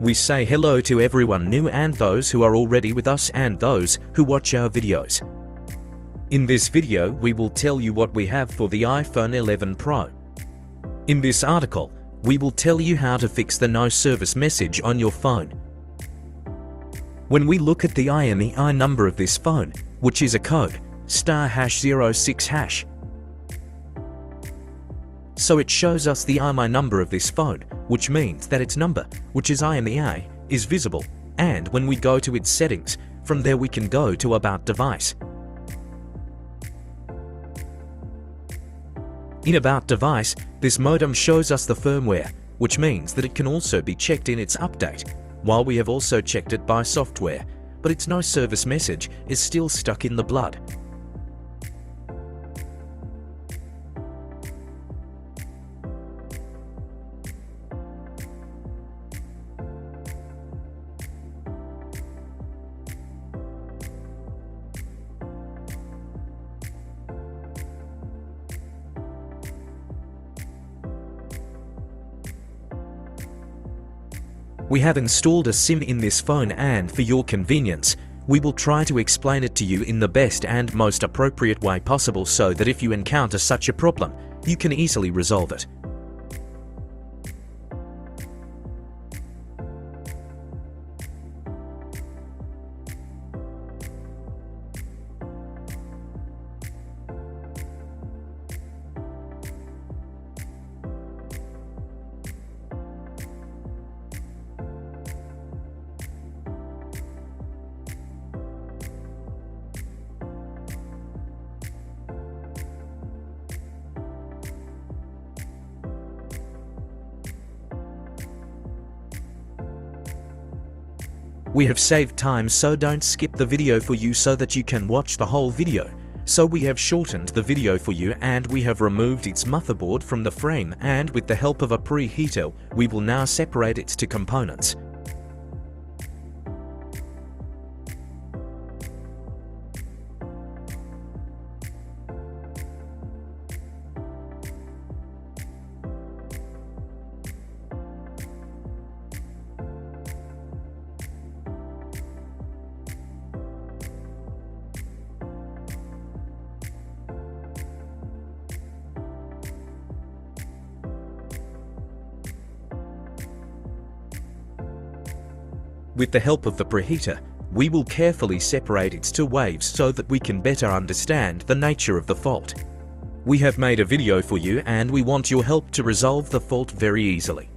We say hello to everyone new and those who are already with us and those who watch our videos. In this video, we will tell you what we have for the iPhone 11 Pro. In this article, we will tell you how to fix the no service message on your phone. When we look at the IMEI number of this phone, which is a code, *#06#, so it shows us the IMEI number of this phone, which means that its number, which is IMEI, is visible, and when we go to its settings, from there we can go to About Device. In About Device, this modem shows us the firmware, which means that it can also be checked in its update, while we have also checked it by software, but its no service message is still stuck in the blood. We have installed a SIM in this phone, and for your convenience, we will try to explain it to you in the best and most appropriate way possible so that if you encounter such a problem, you can easily resolve it. We have saved time, so don't skip the video for you so that you can watch the whole video. So we have shortened the video for you, and we have removed its motherboard from the frame, and with the help of a preheater, we will now separate it to components. With the help of the preheater, we will carefully separate its two waves so that we can better understand the nature of the fault. We have made a video for you, and we want your help to resolve the fault very easily.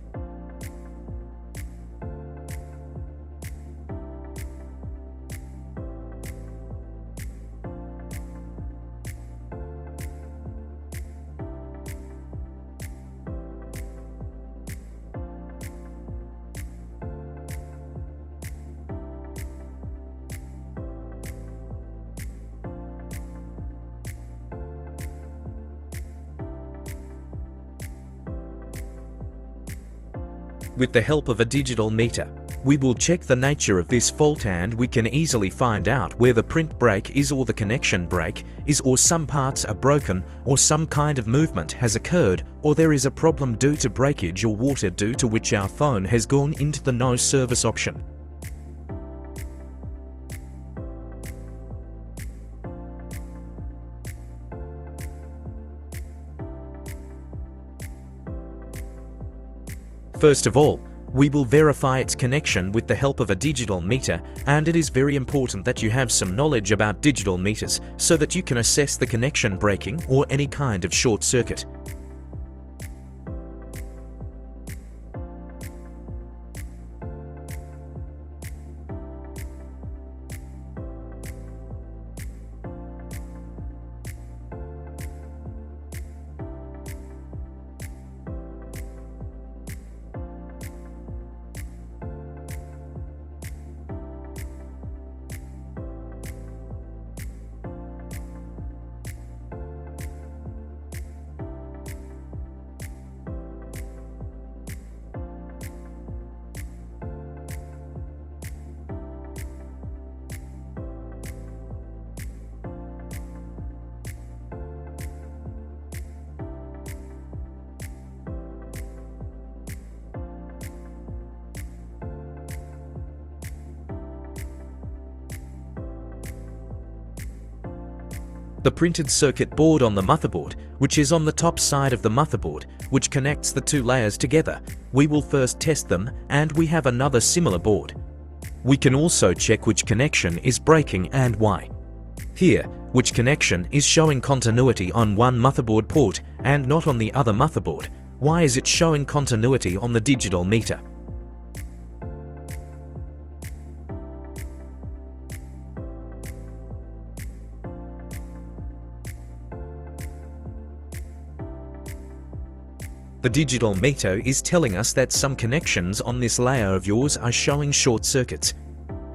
With the help of a digital meter, we will check the nature of this fault, and we can easily find out where the print break is, or the connection break is, or some parts are broken, or some kind of movement has occurred, or there is a problem due to breakage or water, due to which our phone has gone into the no service option. First of all, we will verify its connection with the help of a digital meter, and it is very important that you have some knowledge about digital meters so that you can assess the connection breaking or any kind of short circuit. the printed circuit board on the motherboard, which is on the top side of the motherboard, which connects the two layers together. We will first test them, and we have another similar board. We can also check which connection is breaking and why. Here, which connection is showing continuity on one motherboard port and not on the other motherboard. Why is it showing continuity on the digital meter? The digital meter is telling us that some connections on this layer of yours are showing short circuits.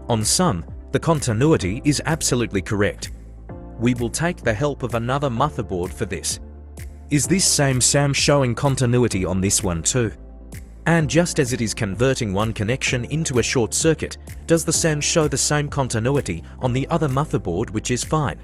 On some, the continuity is absolutely correct. We will take the help of another motherboard for this. Is this same SAM showing continuity on this one too? And just as it is converting one connection into a short circuit, does the SAM show the same continuity on the other motherboard, which is fine?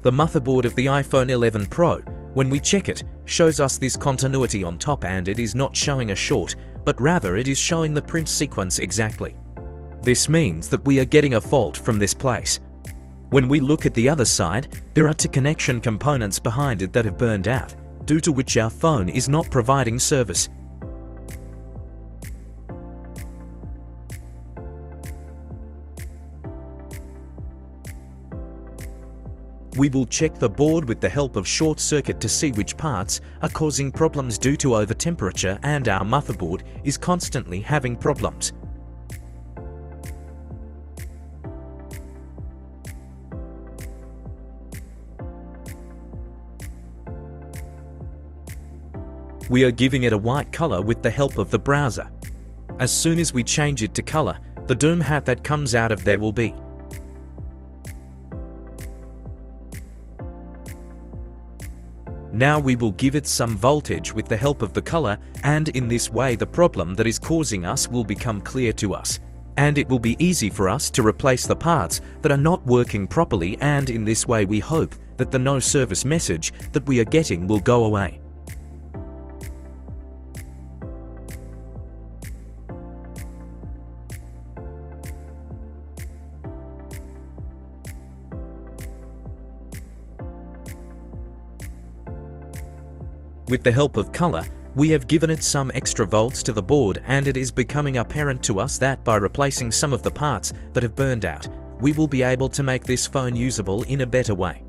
The motherboard of the iPhone 11 Pro, when we check it, shows us this continuity on top, and it is not showing a short, but rather it is showing the print sequence exactly. This means that we are getting a fault from this place. When we look at the other side, there are two connection components behind it that have burned out, due to which our phone is not providing service. We will check the board with the help of short circuit to see which parts are causing problems due to over temperature, and our motherboard is constantly having problems. We are giving it a white color with the help of the browser. As soon as we change it to color, the doom hat that comes out of there will be. Now we will give it some voltage with the help of the color, and in this way the problem that is causing us will become clear to us. And it will be easy for us to replace the parts that are not working properly, and in this way we hope that the no service message that we are getting will go away. With the help of color, we have given it some extra volts to the board, and it is becoming apparent to us that by replacing some of the parts that have burned out, we will be able to make this phone usable in a better way.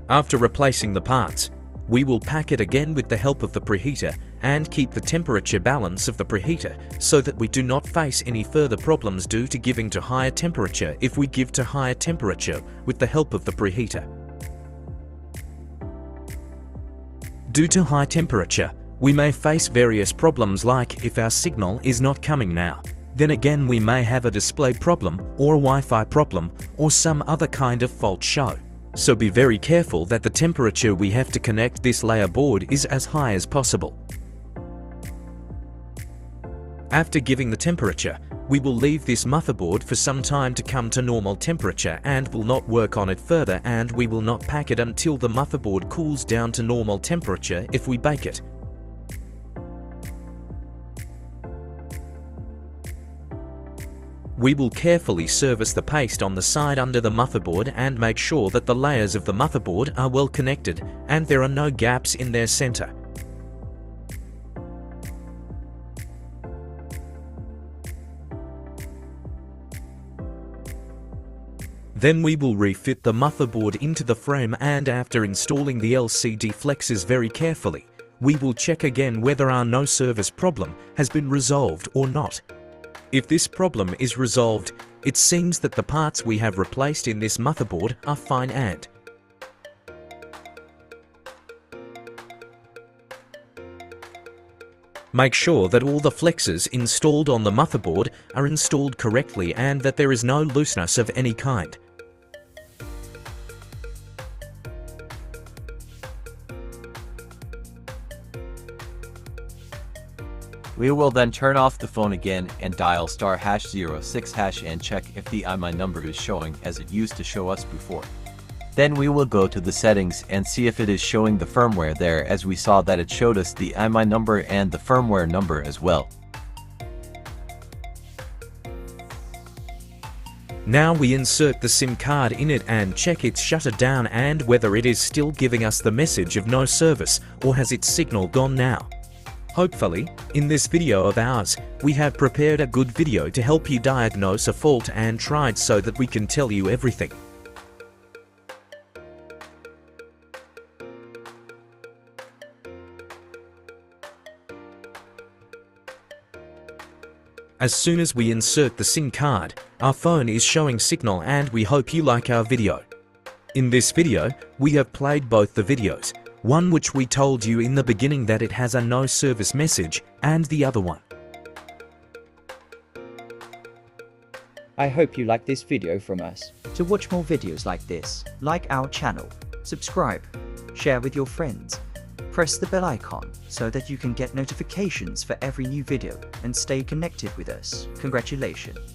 After replacing the parts, we will pack it again with the help of the preheater and keep the temperature balance of the preheater so that we do not face any further problems due to giving to higher temperature if we give to higher temperature with the help of the preheater. Due to high temperature, we may face various problems, like if our signal is not coming now. Then again we may have a display problem or a Wi-Fi problem or some other kind of fault show. So be very careful that the temperature we have to connect this layer board is as high as possible. After giving the temperature, we will leave this motherboard for some time to come to normal temperature and will not work on it further, and we will not pack it until the motherboard cools down to normal temperature if we bake it. We will carefully service the paste on the side under the motherboard and make sure that the layers of the motherboard are well connected and there are no gaps in their center. Then we will refit the motherboard into the frame, and after installing the LCD flexes very carefully, we will check again whether our no service problem has been resolved or not. If this problem is resolved, it seems that the parts we have replaced in this motherboard are fine and make sure that all the flexes installed on the motherboard are installed correctly and that there is no looseness of any kind. We will then turn off the phone again and dial *#06# and check if the IMEI number is showing as it used to show us before. Then we will go to the settings and see if it is showing the firmware there, as we saw that it showed us the IMEI number and the firmware number as well. Now we insert the SIM card in it and check its shutter down and whether it is still giving us the message of no service or has its signal gone now. Hopefully, in this video of ours, we have prepared a good video to help you diagnose a fault and tried so that we can tell you everything. As soon as we insert the SIM card, our phone is showing signal and we hope you like our video. In this video, we have played both the videos, one which we told you in the beginning that it has a no service message, and the other one. I hope you like this video from us. To watch more videos like this, like our channel, subscribe, share with your friends. Press the bell icon so that you can get notifications for every new video and stay connected with us. Congratulations!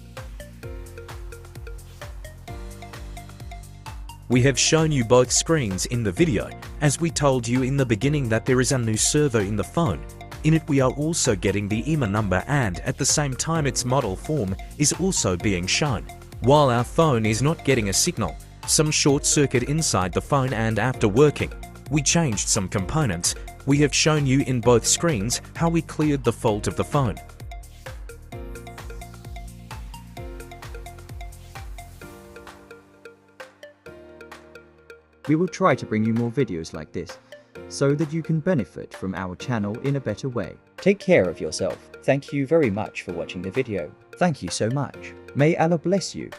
We have shown you both screens in the video, as we told you in the beginning that there is a new server in the phone. In it we are also getting the IMEI number and at the same time its model form is also being shown. While our phone is not getting a signal, some short circuit inside the phone, and after working, we changed some components. We have shown you in both screens how we cleared the fault of the phone. We will try to bring you more videos like this, so that you can benefit from our channel in a better way. Take care of yourself. Thank you very much for watching the video. Thank you so much. May Allah bless you.